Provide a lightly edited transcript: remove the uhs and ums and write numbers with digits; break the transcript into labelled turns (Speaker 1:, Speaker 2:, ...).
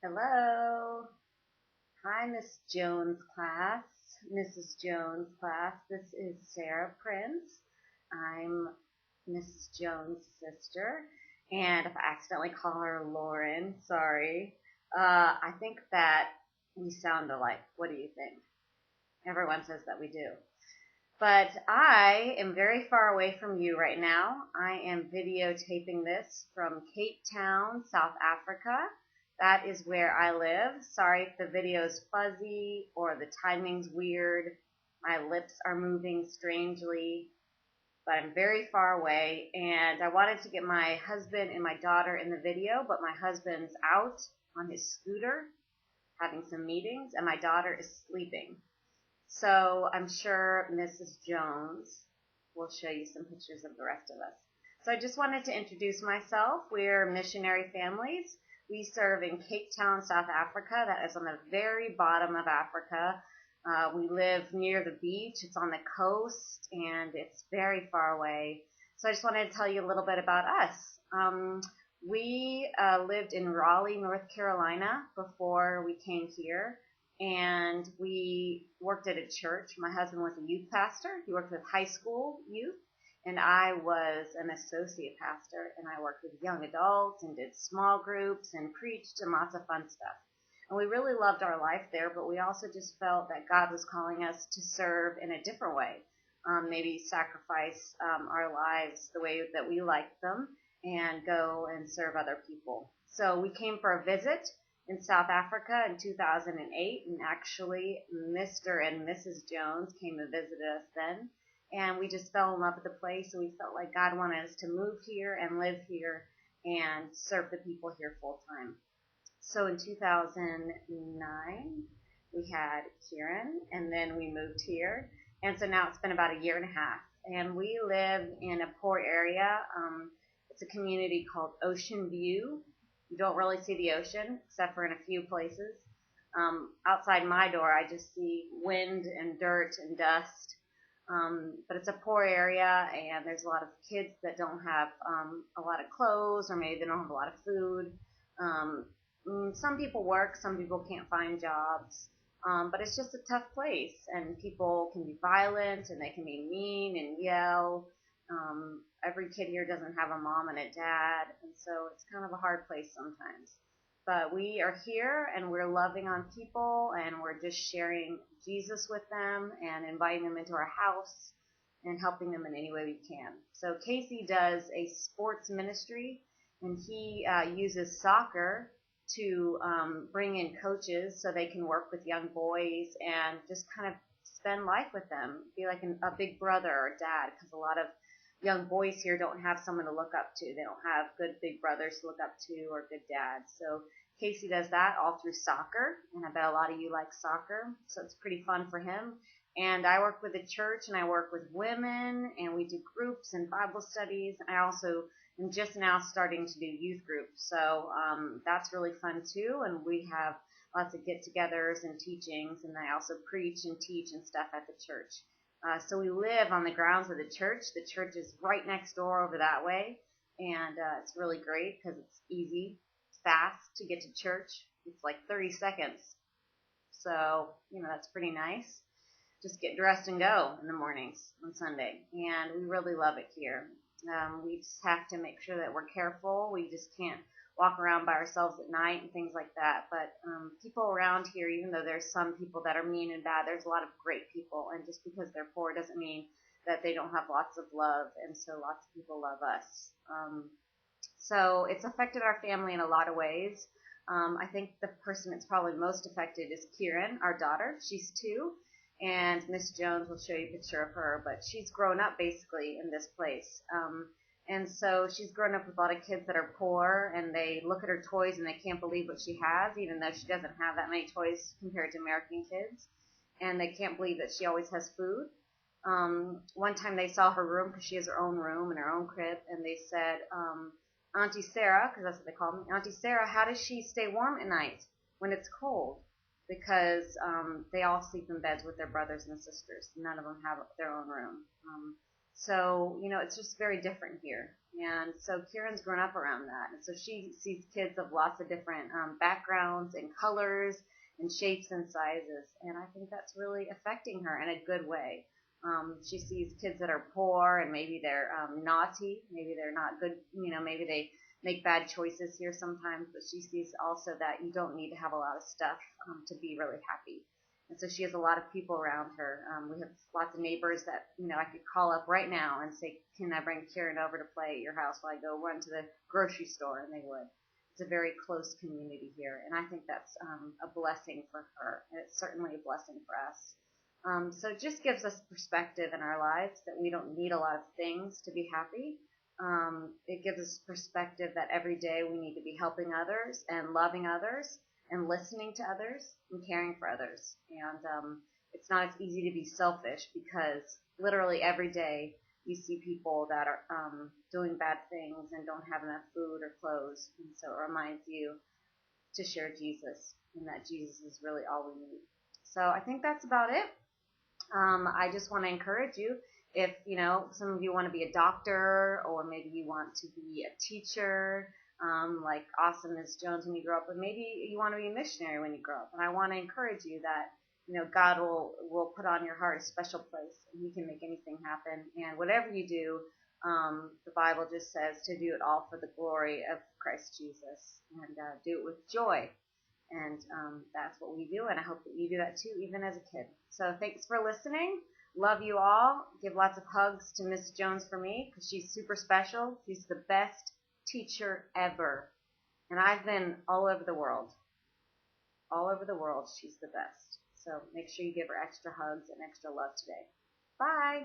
Speaker 1: Hello. Hi, Miss Jones class. Mrs. Jones class. This is Sarah Prince. I'm Mrs. Jones' sister. And if I accidentally call her Lauren, sorry. I think that we sound alike. What do you think? Everyone says that we do. But I am very far away from you right now. I am videotaping this from Cape Town, South Africa. That is where I live. Sorry if the video is fuzzy or the timing's weird. My lips are moving strangely, but I'm very far away. And I wanted to get my husband and my daughter in the video, but my husband's out on his scooter having some meetings, and my daughter is sleeping. So I'm sure Mrs. Jones will show you some pictures of the rest of us. So I just wanted to introduce myself. We're missionary families. We serve in Cape Town, South Africa. That is on the very bottom of Africa. We live near the beach. It's on the coast, and it's very far away. So I just wanted to tell you a little bit about us. We lived in Raleigh, North Carolina before we came here. And we worked at a church. My husband was a youth pastor. He worked with high school youth, and I was an associate pastor, and I worked with young adults and did small groups and preached and lots of fun stuff. And we really loved our life there, but we also just felt that God was calling us to serve in a different way, maybe sacrifice our lives the way that we liked them and go and serve other people. So we came for a visit in South Africa in 2008, and actually Mr. and Mrs. Jones came and visited us then, and we just fell in love with the place, and we felt like God wanted us to move here and live here and serve the people here full time. So in 2009, we had Kieran, and then we moved here, and so now it's been about a year and a half, and we live in a poor area. It's a community called Ocean View. You don't really see the ocean except for in a few places. Outside my door, I just see wind and dirt and dust. But it's a poor area, and there's a lot of kids that don't have a lot of clothes, or maybe they don't have a lot of food. Some people work, some people can't find jobs. But it's just a tough place, and people can be violent, and they can be mean and yell. Every kid here doesn't have a mom and a dad, and so it's kind of a hard place sometimes. But we are here, and we're loving on people, and we're just sharing Jesus with them and inviting them into our house and helping them in any way we can. So Casey does a sports ministry, and he uses soccer to bring in coaches so they can work with young boys and just kind of spend life with them, be like a big brother or dad, because a lot of young boys here don't have someone to look up to. They don't have good big brothers to look up to or good dads. So Casey does that all through soccer, and I bet a lot of you like soccer, so it's pretty fun for him. And I work with a church, and I work with women, and we do groups and Bible studies. I also am just now starting to do youth groups, so that's really fun too. And we have lots of get-togethers and teachings, and I also preach and teach and stuff at the church. So we live on the grounds of the church. The church is right next door over that way, and it's really great because it's easy, fast to get to church. It's like 30 seconds. So, that's pretty nice. Just get dressed and go in the mornings on Sunday, and we really love it here. We just have to make sure that we're careful. We just can't walk around by ourselves at night and things like that. But people around here, even though there's some people that are mean and bad, there's a lot of great people. And just because they're poor doesn't mean that they don't have lots of love. And so lots of people love us. So it's affected our family in a lot of ways. I think the person that's probably most affected is Kieran, our daughter. She's 2. And Miss Jones will show you a picture of her. But she's grown up basically in this place. And so she's grown up with a lot of kids that are poor, and they look at her toys and they can't believe what she has, even though she doesn't have that many toys compared to American kids. And they can't believe that she always has food. One time they saw her room, because she has her own room and her own crib, and they said, Auntie Sarah, because that's what they call me, Auntie Sarah, how does she stay warm at night when it's cold? Because they all sleep in beds with their brothers and sisters. None of them have their own room. So, it's just very different here. And so Kieran's grown up around that. And so she sees kids of lots of different backgrounds and colors and shapes and sizes. And I think that's really affecting her in a good way. She sees kids that are poor and maybe they're naughty, maybe they're not good, maybe they make bad choices here sometimes, but she sees also that you don't need to have a lot of stuff to be really happy. And so she has a lot of people around her. We have lots of neighbors that, I could call up right now and say, can I bring Kieran over to play at your house while I go run to the grocery store? And they would. It's a very close community here. And I think that's a blessing for her. And it's certainly a blessing for us. So it just gives us perspective in our lives that we don't need a lot of things to be happy. It gives us perspective that every day we need to be helping others and loving others and listening to others and caring for others. And it's not as easy to be selfish because literally every day you see people that are doing bad things and don't have enough food or clothes. And so it reminds you to share Jesus and that Jesus is really all we need. So I think that's about it. I just want to encourage you, if, some of you want to be a doctor or maybe you want to be a teacher, like awesome Miss Jones when you grow up, but maybe you want to be a missionary when you grow up. And I want to encourage you that, God will put on your heart a special place and He can make anything happen. And whatever you do, the Bible just says to do it all for the glory of Christ Jesus and do it with joy. And that's what we do, and I hope that you do that too, even as a kid. So thanks for listening. Love you all. Give lots of hugs to Miss Jones for me because she's super special. She's the best teacher ever. And I've been all over the world. All over the world, she's the best. So make sure you give her extra hugs and extra love today. Bye.